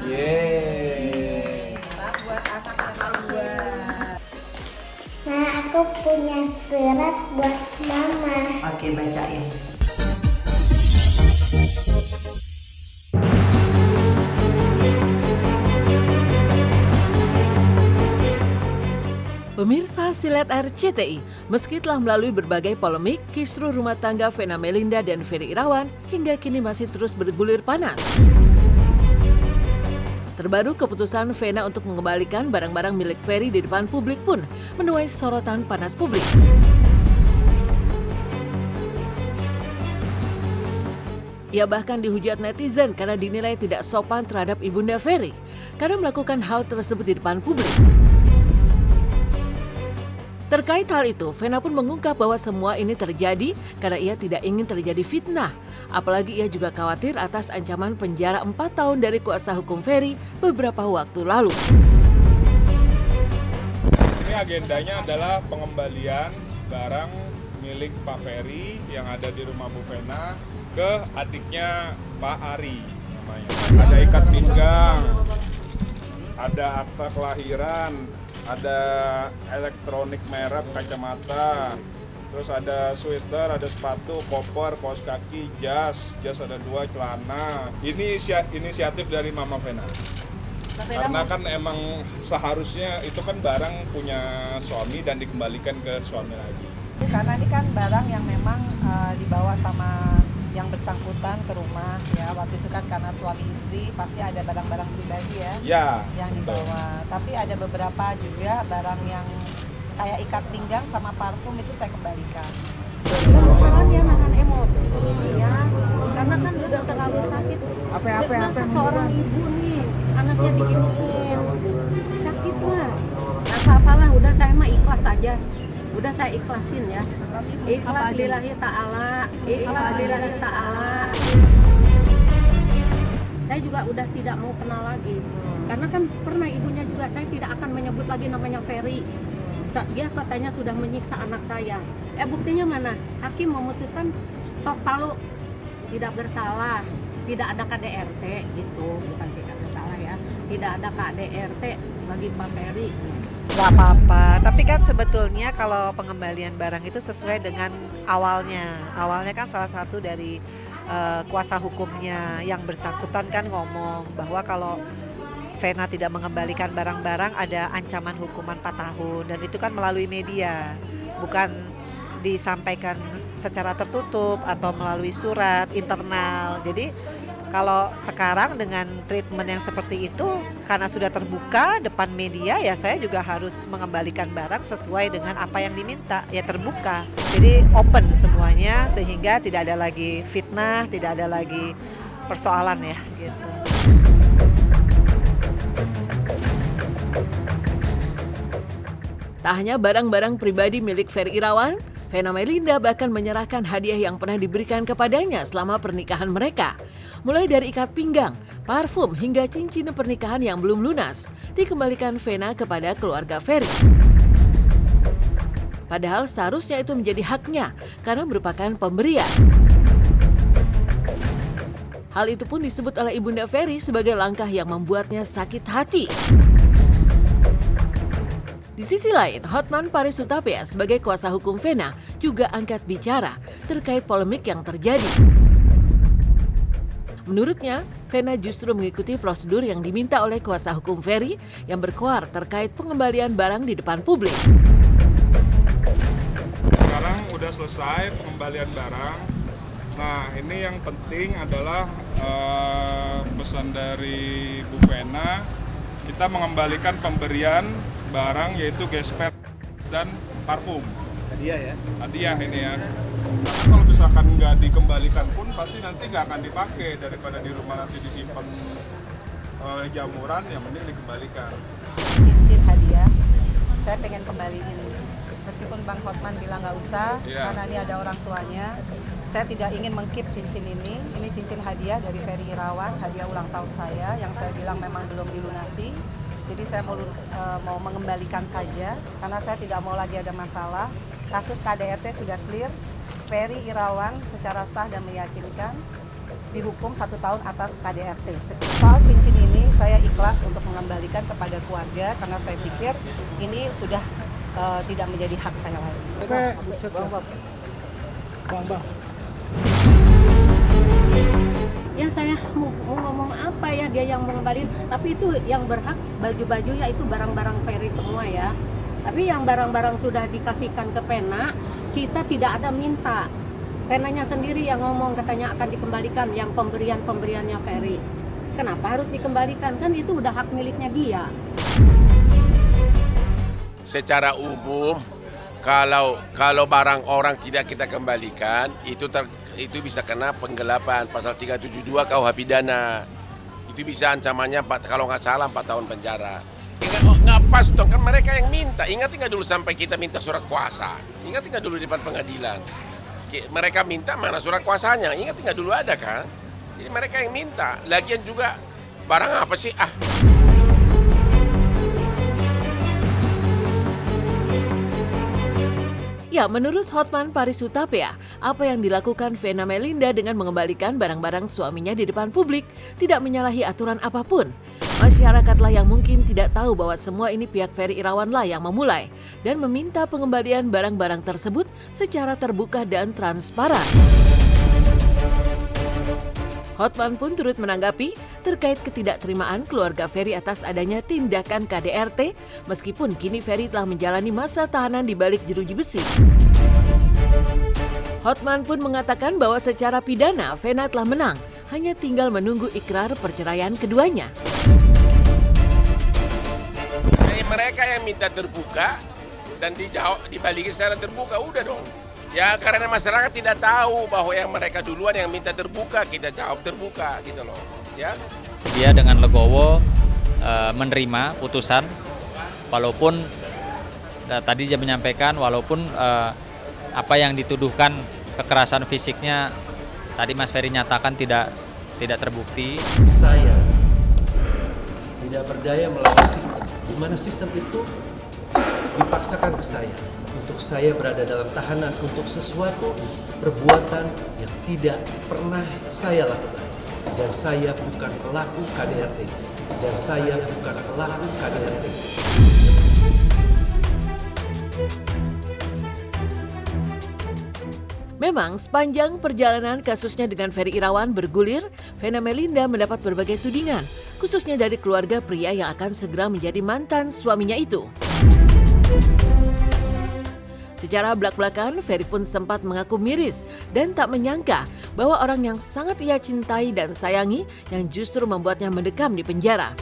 Yeay. Buat anak yang kedua. Nah, aku punya surat buat mama. Oke, bacain. Pemirsa Silet RCTI, meski telah melalui berbagai polemik, kisru rumah tangga Vena Melinda dan Ferry Irawan hingga kini masih terus bergulir panas. Terbaru keputusan Vena untuk mengembalikan barang-barang milik Ferry di depan publik pun menuai sorotan panas publik. Ia bahkan dihujat netizen karena dinilai tidak sopan terhadap ibunda Ferry karena melakukan hal tersebut di depan publik. Terkait hal itu, Vena pun mengungkap bahwa semua ini terjadi karena ia tidak ingin terjadi fitnah. Apalagi ia juga khawatir atas ancaman penjara 4 tahun dari kuasa hukum Ferry beberapa waktu lalu. Ini agendanya adalah pengembalian barang milik Pak Ferry yang ada di rumah Bu Vena ke adiknya Pak Ari namanya. Ada ikat pinggang, ada akta kelahiran, ada elektronik merek, kacamata, terus ada sweater, ada sepatu, koper, kaos kaki, jas ada 2, celana. Ini inisiatif dari Mama Vena. Karena kan emang seharusnya itu kan barang punya suami dan dikembalikan ke suami lagi. Karena ini kan barang yang memang dibawa sama yang bersangkutan ke rumah ya. Waktu itu kan karena suami istri pasti ada barang-barang pribadi ya yang dibawa. Tapi ada beberapa juga barang yang kayak ikat pinggang sama parfum itu saya kembalikan. Karena dia nahan emosi ya, karena kan udah terlalu sakit. Apa seorang ibu nih anaknya diginiin, sakit lah. Salah udah saya mah ikhlas aja. Udah saya ikhlasin ya. Ikhlas lillahi ta'ala. Ikhlas lillahi ta'ala. Saya juga udah tidak mau kenal lagi. Karena kan pernah ibunya juga, saya tidak akan menyebut lagi namanya Ferry. Dia katanya sudah menyiksa anak saya. Buktinya mana? Hakim memutuskan tok palu, tidak bersalah. Tidak ada KDRT gitu, bukan tidak bersalah ya. Tidak ada KDRT bagi Pak Ferry. Gak apa-apa, tapi kan sebetulnya kalau pengembalian barang itu sesuai dengan awalnya. Awalnya kan salah satu dari kuasa hukumnya yang bersangkutan kan ngomong bahwa kalau Vena tidak mengembalikan barang-barang ada ancaman hukuman 4 tahun. Dan itu kan melalui media, bukan disampaikan secara tertutup atau melalui surat internal. Jadi kalau sekarang dengan treatment yang seperti itu, karena sudah terbuka depan media, ya saya juga harus mengembalikan barang sesuai dengan apa yang diminta, ya terbuka. Jadi open semuanya sehingga tidak ada lagi fitnah, tidak ada lagi persoalan ya gitu. Tak hanya barang-barang pribadi milik Ferry Irawan, Vena Melinda bahkan menyerahkan hadiah yang pernah diberikan kepadanya selama pernikahan mereka. Mulai dari ikat pinggang, parfum, hingga cincin pernikahan yang belum lunas, dikembalikan Vena kepada keluarga Ferry. Padahal seharusnya itu menjadi haknya, karena merupakan pemberian. Hal itu pun disebut oleh ibunda Ferry sebagai langkah yang membuatnya sakit hati. Di sisi lain, Hotman Paris Hutapea sebagai kuasa hukum Vena juga angkat bicara terkait polemik yang terjadi. Menurutnya, Vena justru mengikuti prosedur yang diminta oleh kuasa hukum Ferry yang berkuar terkait pengembalian barang di depan publik. Sekarang udah selesai pengembalian barang. Nah, ini yang penting adalah pesan dari Bu Vena, kita mengembalikan pemberian barang yaitu gesper dan parfum. Hadiah ya? Hadiah ini ya. Karena kalau misalkan nggak dikembalikan pun pasti nanti nggak akan dipakai, daripada di rumah nanti disimpan jamuran, yang mending dikembalikan. Cincin hadiah, saya pengen kembaliin ini. Meskipun Bang Hotman bilang nggak usah, karena ini ada orang tuanya. Saya tidak ingin mengkip cincin ini. Ini cincin hadiah dari Ferry Irawan, hadiah ulang tahun saya yang saya bilang memang belum dilunasi. Jadi saya mau mengembalikan saja karena saya tidak mau lagi ada masalah. Kasus KDRT sudah clear, Ferry Irawan secara sah dan meyakinkan dihukum 1 tahun atas KDRT. Soal cincin ini saya ikhlas untuk mengembalikan kepada keluarga karena saya pikir ini sudah tidak menjadi hak saya lagi. Ya saya mau ngomong apa ya, dia yang mengembalikan, tapi itu yang berhak baju-baju ya itu barang-barang Ferry semua ya. Tapi yang barang-barang sudah dikasihkan ke Pena, kita tidak ada minta. Penanya sendiri yang ngomong katanya akan dikembalikan yang pemberiannya Ferry. Kenapa harus dikembalikan? Kan itu udah hak miliknya dia. Secara umum kalau barang orang tidak kita kembalikan itu bisa kena penggelapan pasal 372 KUH pidana. Itu bisa ancamannya kalau nggak salah 4 tahun penjara. Nggak pas dong, kan mereka yang minta. Ingat nggak dulu sampai kita minta surat kuasa? Ingat nggak dulu di depan pengadilan? Mereka minta mana surat kuasanya? Ingat nggak dulu ada kan? Jadi mereka yang minta. Lagian juga barang apa sih? Ya, menurut Hotman Paris Hutapea, apa yang dilakukan Vena Melinda dengan mengembalikan barang-barang suaminya di depan publik tidak menyalahi aturan apapun. Masyarakatlah yang mungkin tidak tahu bahwa semua ini pihak Ferry Irawanlah yang memulai dan meminta pengembalian barang-barang tersebut secara terbuka dan transparan. Hotman pun turut menanggapi terkait ketidakterimaan keluarga Ferry atas adanya tindakan KDRT, meskipun kini Ferry telah menjalani masa tahanan di balik jeruji besi. Hotman pun mengatakan bahwa secara pidana Vena telah menang, hanya tinggal menunggu ikrar perceraian keduanya. Mereka yang minta terbuka dan dijawab dibalikin secara terbuka, udah dong. Ya karena masyarakat tidak tahu bahwa yang mereka duluan yang minta terbuka, kita jawab terbuka gitu loh. Ya. Dia dengan legowo menerima putusan, walaupun tadi dia menyampaikan walaupun apa yang dituduhkan kekerasan fisiknya tadi Mas Ferry nyatakan tidak terbukti. Saya tidak berdaya melawan sistem, di mana sistem itu dipaksakan ke saya untuk saya berada dalam tahanan untuk sesuatu perbuatan yang tidak pernah saya lakukan. Dan saya bukan pelaku KDRT. Dan saya bukan pelaku KDRT. Memang sepanjang perjalanan kasusnya dengan Ferry Irawan bergulir, Vena Melinda mendapat berbagai tudingan, khususnya dari keluarga pria yang akan segera menjadi mantan suaminya itu. Secara belak-belakan, Ferry pun sempat mengaku miris dan tak menyangka bahwa orang yang sangat ia cintai dan sayangi yang justru membuatnya mendekam di penjara.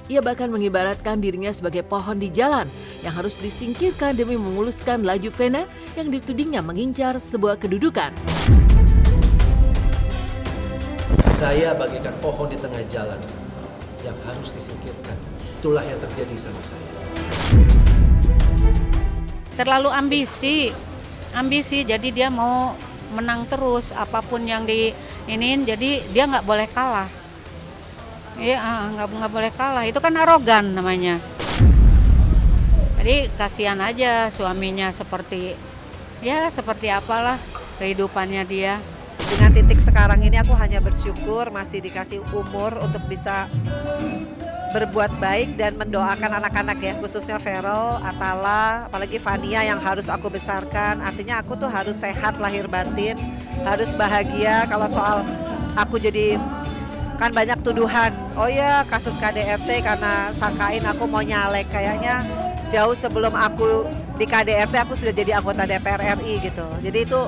Ia bahkan mengibaratkan dirinya sebagai pohon di jalan yang harus disingkirkan demi memuluskan laju Vena yang ditudingnya mengincar sebuah kedudukan. Saya bagaikan pohon di tengah jalan yang harus disingkirkan. Itulah yang terjadi sama saya. Terlalu ambisi, jadi dia mau menang terus apapun yang diinin, jadi dia nggak boleh kalah. Iya, nggak boleh kalah. Itu kan arogan namanya. Jadi kasihan aja suaminya seperti apalah kehidupannya dia. Dengan titik sekarang ini aku hanya bersyukur masih dikasih umur untuk bisa berbuat baik dan mendoakan anak-anak ya, khususnya Feral, Atala, apalagi Fania yang harus aku besarkan. Artinya aku tuh harus sehat lahir batin, harus bahagia. Kalau soal aku jadi, kan banyak tuduhan, oh ya kasus KDRT karena sangkain aku mau nyalek. Kayaknya jauh sebelum aku di KDRT aku sudah jadi anggota DPR RI gitu. Jadi itu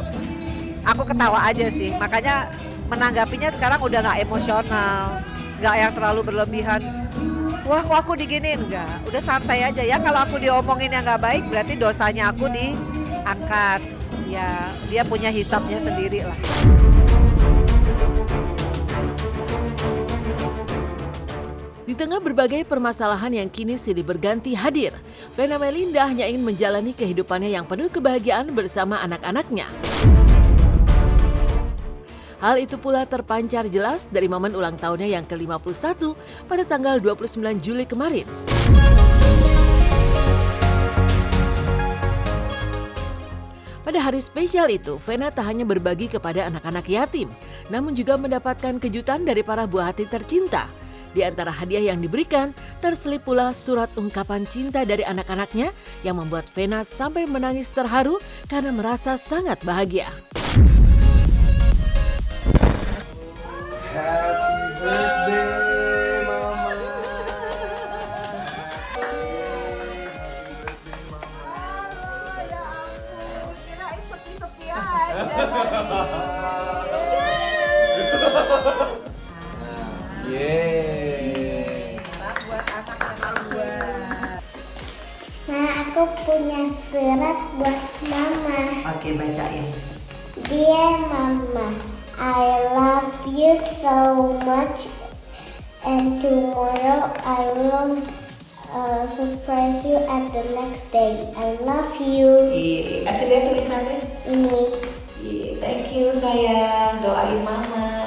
aku ketawa aja sih, makanya menanggapinya sekarang udah gak emosional, gak yang terlalu berlebihan. Wah, kok aku diginiin? Enggak, udah santai aja ya. Kalau aku diomongin yang gak baik, berarti dosanya aku diangkat. Ya, dia punya hisapnya sendiri lah. Di tengah berbagai permasalahan yang kini silih berganti hadir, Vena Melinda hanya ingin menjalani kehidupannya yang penuh kebahagiaan bersama anak-anaknya. Hal itu pula terpancar jelas dari momen ulang tahunnya yang ke-51 pada tanggal 29 Juli kemarin. Pada hari spesial itu, Vena tak hanya berbagi kepada anak-anak yatim, namun juga mendapatkan kejutan dari para buah hati tercinta. Di antara hadiah yang diberikan, terselip pula surat ungkapan cinta dari anak-anaknya yang membuat Vena sampai menangis terharu karena merasa sangat bahagia. Nah, aku punya surat buat Mama. Oke, bacain. Dear Mama, I love you so much, and tomorrow I will surprise you at the next day. I love you. Kasih lihat tulisannya. Ini. Thank you sayang, doain Mama.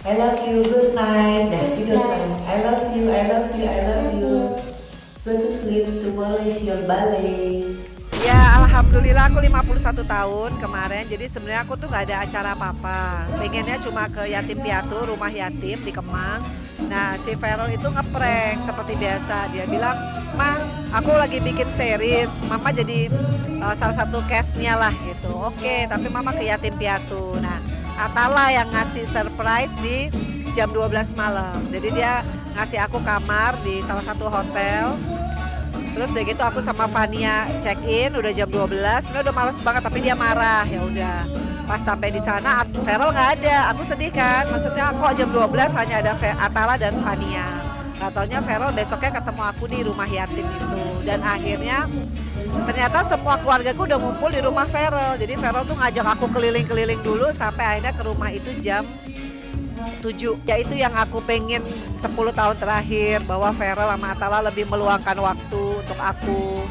I love you, good night. Dah tidur sayang. I love you, I love you, I love you. Go to sleep, tomorrow is your ballet. Ya alhamdulillah aku 51 tahun kemarin, jadi sebenarnya aku tuh gak ada acara apa-apa. Pengennya cuma ke yatim piatu, rumah yatim di Kemang. Nah si Feral itu ngeprank seperti biasa. Dia bilang, "Ma, aku lagi bikin series, Mama jadi salah satu cast-nya lah gitu." Oke, tapi Mama ke yatim piatu. Nah Atala yang ngasih surprise di jam 12 malam. Jadi dia ngasih aku kamar di salah satu hotel. Terus udah gitu aku sama Fania check in udah jam 12, ini udah males banget tapi dia marah. Ya udah. Pas sampai di sana Feral nggak ada. Aku sedih kan. Maksudnya kok jam 12 hanya ada Atala dan Fania. Gak taunya Feral besoknya ketemu aku di rumah yatim itu. Dan akhirnya ternyata semua keluargaku udah ngumpul di rumah Feral. Jadi Feral tuh ngajak aku keliling-keliling dulu sampai akhirnya ke rumah itu jam 7. Ya itu yang aku pengen 10 tahun terakhir, bahwa Feral sama Atala lebih meluangkan waktu untuk aku.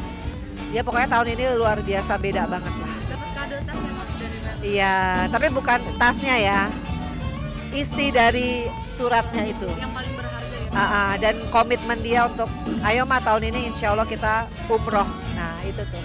Ya pokoknya tahun ini luar biasa, beda banget lah. Dapat kado tas memang dari Rana. Iya, tapi bukan tasnya ya. Isi dari suratnya itu. Yang paling berharga ya. Dan komitmen dia untuk ayo Ma tahun ini insya Allah kita umroh. Nah itu tuh.